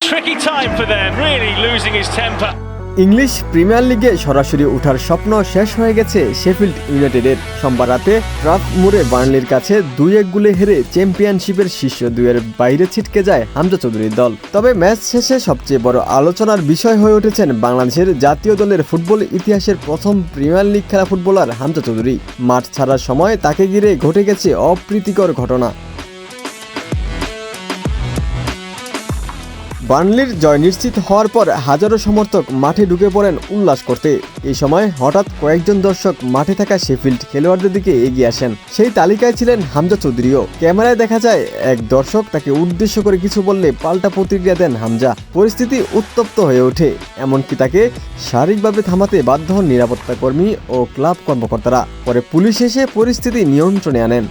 tricky time for them, really losing his temper. English premier লিগে সরাসরি ওঠার স্বপ্ন শেষ হয়ে গেছে শেফিল্ড ইউনাইটেডের। সোমবার রাতে ট্রাফ মুরে বার্নলির কাছে 2-1 গোলে হেরে চ্যাম্পিয়নশিপের শীর্ষ দুইয়ের বাইরে ছিটকে যায় হামজা চৌধুরীর দল। তবে ম্যাচ শেষে সবচেয়ে বড় আলোচনার বিষয় হয়ে উঠেছেন বাংলাদেশের জাতীয় দলের ফুটবল ইতিহাসের প্রথম প্রিমিয়ার লিগ খেলা ফুটবলার হামজা চৌধুরী। মাঠ ছাড়ার সময় তাকে ঘিরে ঘটে গেছে অপ্রীতিকর ঘটনা। বার্নলির জয় নিশ্চিত হওয়ার পর হাজারো সমর্থক মাঠে ঢুকে পড়েন উল্লাস করতে। এই সময় হঠাৎ কয়েকজন দর্শক মাঠে থাকা শেফিল্ড খেলোয়াড়দের দিকে এগিয়ে আসেন। সেই তালিকায় ছিলেন হামজা চৌধুরীও। ক্যামেরায় দেখা যায় এক দর্শক তাকে উদ্দেশ্য করে কিছু বললে পাল্টা প্রতিক্রিয়া দেন হামজা। পরিস্থিতি উত্তপ্ত হয়ে ওঠে, এমনকি তাকে শারীরিকভাবে থামাতে বাধ্য হন নিরাপত্তা কর্মী ও ক্লাব কর্মকর্তারা। পরে পুলিশ এসে পরিস্থিতি নিয়ন্ত্রণে আনেন।